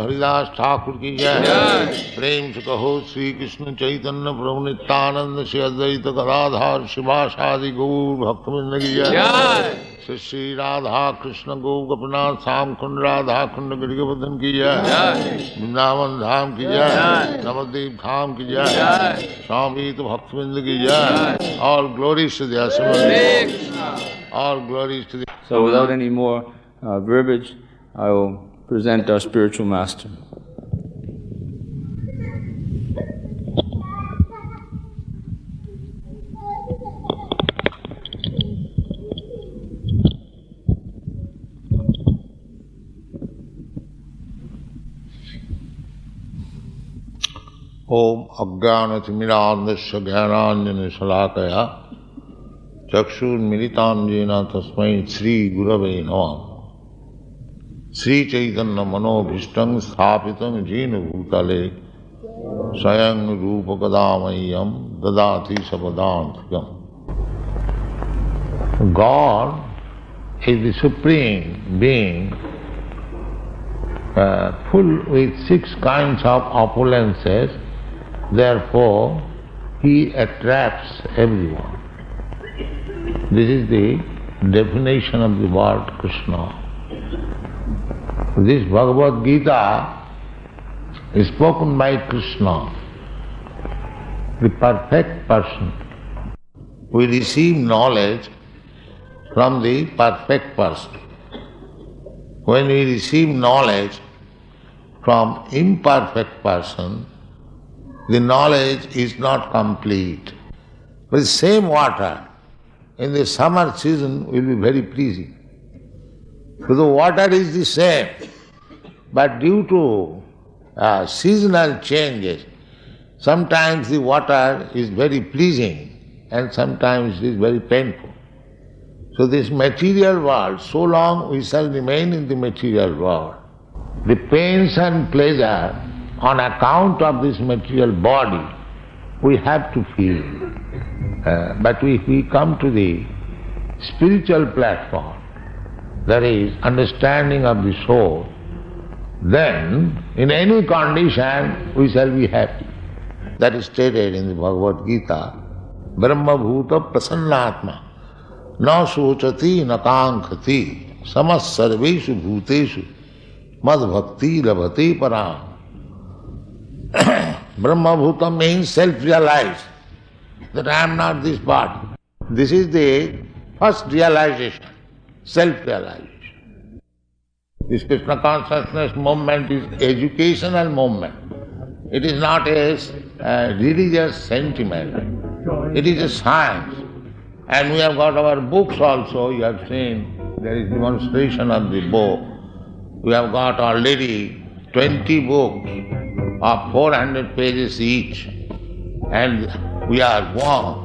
हरिदास ठाकुर की जय। प्रेम से कहो श्री कृष्ण चैतन्य प्रभु नित्यानंद श्री अद्वैत गदाधर शिवासादि गौर भक्तवृंद की जय। श्री श्री राधा कृष्ण गौ गोपीनाथ श्याम कुंड राधा कुंड गिरिवर्धन की जय। वृंदावन धाम की जय। नवद्वीप धाम की जय। स्वामी तो भक्तवृंद की जय। All glories to the Assembled. All glories to the... So without any more verbiage, I will present our spiritual master. Om Ajnanatimirandasya Jnananjana Shalakaya Chakshurmilitanjena Tasmai Sri Gurave Namah. Sri Chaitanya Manobhishtam Sthapitam Jena Bhutale Swayam Rupa Kadamayam Dadati Sabadantikam. God is the Supreme Being, full with 6 kinds of opulences. Therefore, He attracts everyone. This is the definition of the word Krishna. This Bhagavad Gita is spoken by Krishna, the perfect person. We receive knowledge from the perfect person. When we receive knowledge from imperfect person, the knowledge is not complete. With same water, in the summer season will be very pleasing. So the water is the same, but due to seasonal changes, sometimes the water is very pleasing and sometimes it is very painful. So this material world, so long we shall remain in the material world. The pains and pleasure on account of this material body we have to feel. But if we come to the spiritual platform, that is understanding of the soul, then in any condition we shall be happy. That is stated in the Bhagavad Gita, Brahma Bhuta Prasannatma Na sochati na kankati samas sarveshu bhuteshu mad bhakti labhate param. Brahma Bhuta means self-realized, that I am not this body. This is the first realization, self-realization. This Krishna consciousness movement is educational movement. It is not a religious sentiment. It is a science. And we have got our books also, you have seen, there is demonstration of the book. We have got already 20 books of 400 pages each. And we are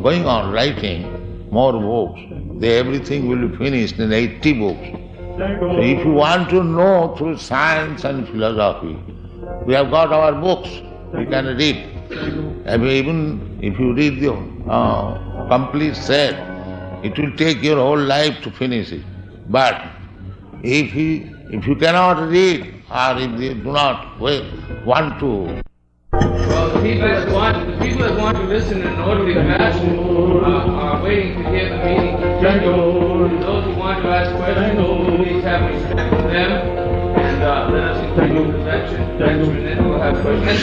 going on writing more books. Everything will be finished in 80 books. So if you want to know through science and philosophy, we have got our books, you can read. Even if you read the complete set, it will take your whole life to finish it. But if you cannot read, or if you do not want to... Well, the people that want to listen in an orderly fashion are waiting to hear the meeting continue. Those who want to ask questions, please have respect for them, and let us continue the lecture, and then we'll have questions.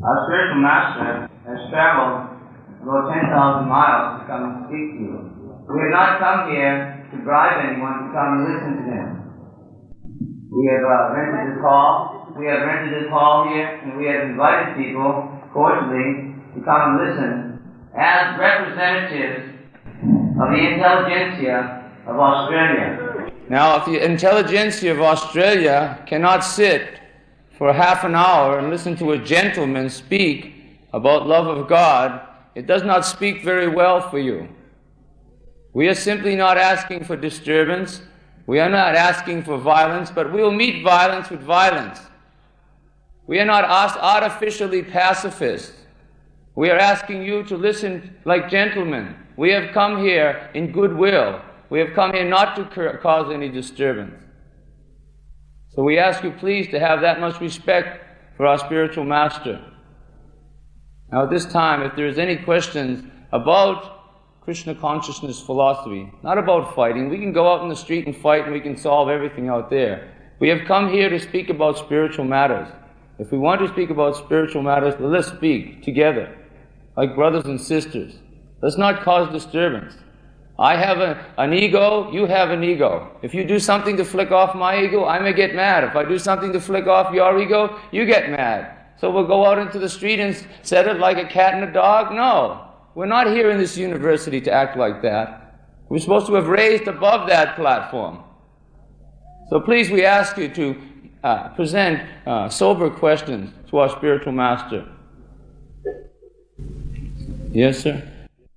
Our spiritual master has traveled about 10,000 miles to come and speak to you. We have not come here to bribe anyone to come and listen to him. We have rented this hall. We have rented this hall here, and we have invited people cordially to come and listen as representatives of the intelligentsia of Australia. Now, if the intelligentsia of Australia cannot sit for half an hour and listen to a gentleman speak about love of God, it does not speak very well for you. We are simply not asking for disturbance. We are not asking for violence, but we will meet violence with violence. We are not artificially pacifists. We are asking you to listen like gentlemen. We have come here in goodwill. We have come here not to cause any disturbance. So we ask you please to have that much respect for our spiritual master. Now at this time, if there is any questions about Krishna consciousness philosophy, not about fighting. We can go out in the street and fight and we can solve everything out there. We have come here to speak about spiritual matters. If we want to speak about spiritual matters, let's speak together, like brothers and sisters. Let's not cause disturbance. I have an ego, you have an ego. If you do something to flick off my ego, I may get mad. If I do something to flick off your ego, you get mad. So we'll go out into the street and set it like a cat and a dog? No. We're not here in this university to act like that. We're supposed to have raised above that platform. So please, we ask you to present sober questions to our spiritual master. Yes, sir?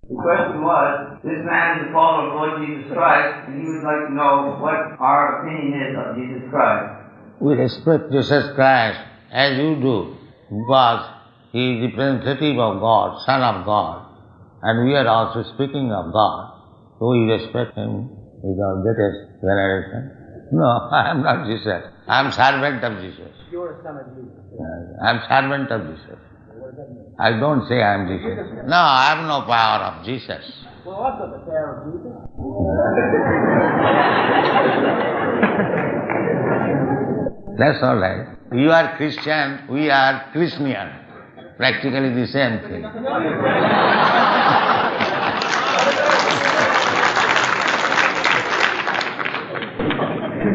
The question was, this man is a follower of Lord Jesus Christ, and he would like to know what our opinion is of Jesus Christ. We respect Jesus Christ as you do, because he is representative of God, Son of God, and we are also speaking of God, so we respect him with our greatest veneration. No, I am not Jesus. I am servant of Jesus. You are a son of Jesus. I am servant of Jesus. I don't say I am Jesus. No, I have no power of Jesus. Well, I've got the power of Jesus. That's all right. You are Christian, we are Christian. Practically the same thing.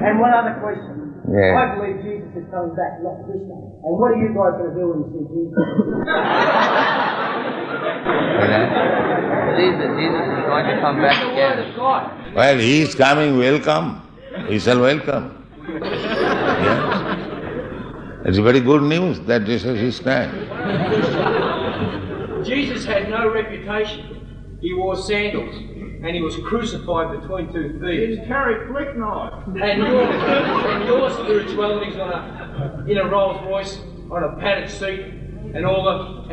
And one other question. Yeah. I believe Jesus is coming back, not Krishna. And what are you guys going to do when you see Jesus? Believe that Jesus is going to come back again. Well, he is coming, welcome. He shall welcome. Yes. It's very good news that Jesus is coming. Jesus had no reputation. He wore sandals and he was crucified between two thieves. He carried flick knives. And your spirituality's in a Rolls Royce, on a padded seat, and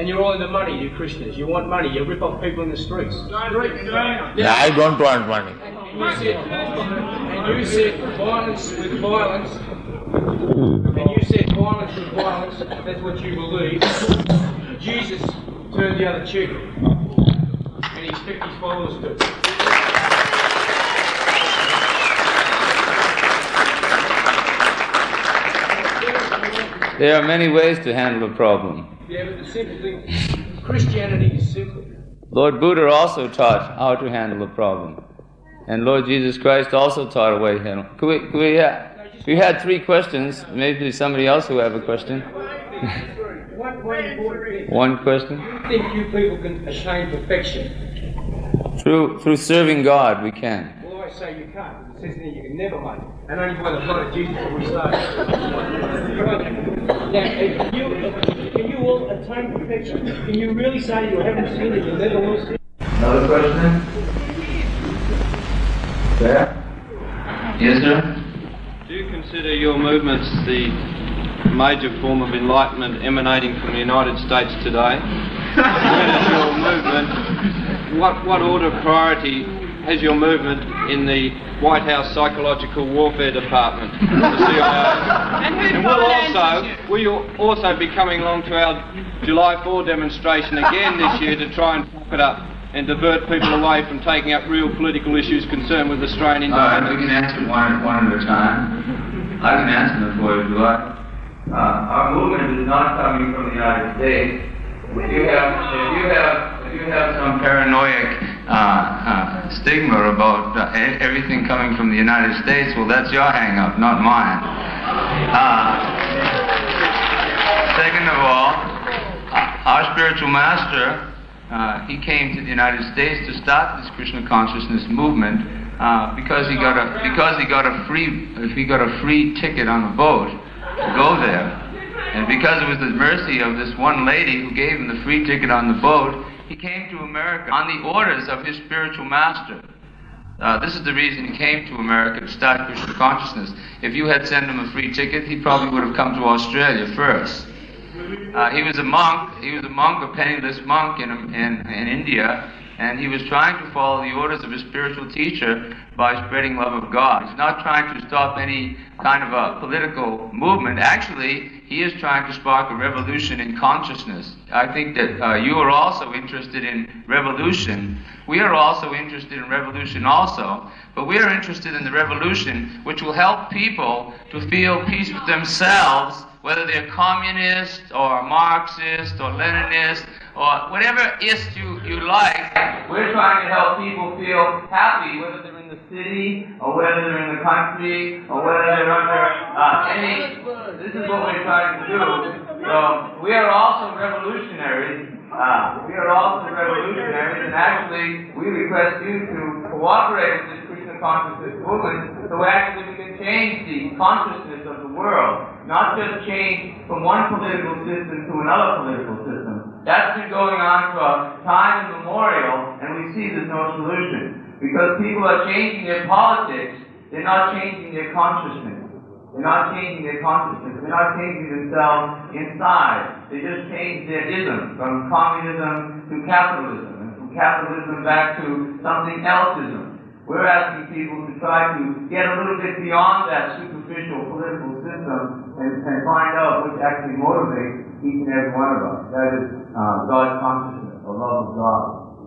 you're all in the money, you Christians. You want money, you rip off people in the streets. Yeah, I don't want money. And you said violence with violence. And you said violence with violence, that's what you believe. Jesus turned the other cheek. And he expects his followers to. There are many ways to handle a problem. Yeah, but the simple thing, Christianity is simple. Lord Buddha also taught how to handle a problem. And Lord Jesus Christ also taught a way to handle. We had 3 questions. Maybe somebody else who have a question. One important thing. One question. I think you people can attain perfection. Through serving God, we can. Well, I say you can't. It says that you can never make it. And only by the blood of Jesus will we start. Now, can you all attain perfection? Can you really say you haven't sinned and you never will sin? Another question? There? Yes, sir? Do you consider your movements the major form of enlightenment emanating from the United States today? Where does your movement, what order of priority has your movement in the White House Psychological Warfare Department, the CIA? And will you also be coming along to our July 4 demonstration again this year to try and fuck it up and divert people away from taking up real political issues concerned with Australian independence? We can answer one at a time. I can answer them for you if you like. Our movement is not coming from the United States. If you have some paranoid stigma about everything coming from the United States, well, that's your hang-up, not mine. Second of all, our spiritual master, he came to the United States to start this Krishna consciousness movement because he got a free ticket on a boat to go there. And because it was the mercy of this one lady who gave him the free ticket on the boat, he came to America on the orders of his spiritual master. This is the reason he came to America, to start Krishna consciousness. If you had sent him a free ticket, he probably would have come to Australia first. He was a monk, a penniless monk in India, and he was trying to follow the orders of his spiritual teacher by spreading love of God. He's not trying to stop any kind of a political movement. Actually, he is trying to spark a revolution in consciousness. I think that you are also interested in revolution. We are also interested in revolution also, but we are interested in the revolution which will help people to feel peace with themselves, whether they're communist or Marxist or Leninist or whatever ist you like. We're trying to help people feel happy, whether they're in the city or whether they're in the country or whether they're under any. This is what we're trying to do. So we are also revolutionaries. And actually we request you to cooperate with this Krishna consciousness movement so actually we can change the consciousness of the world, not just change from one political system to another political system. That's been going on for time immemorial, and we see there's no solution. Because people are changing their politics, they're not changing their consciousness. They're not changing themselves inside. They just change their ism from communism to capitalism, and from capitalism back to something else-ism. We're asking people to try to get a little bit beyond that superficial political system and find out what actually motivates each and every one of us. That is God's consciousness, the love of God.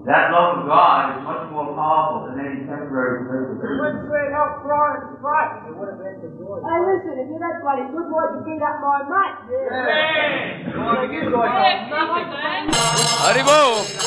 That love of God is much more powerful than any temporary political system. Hey, listen, if you're that bloody good, why'd you beat up my mate? Yeah. You guys are nothing. Haribol!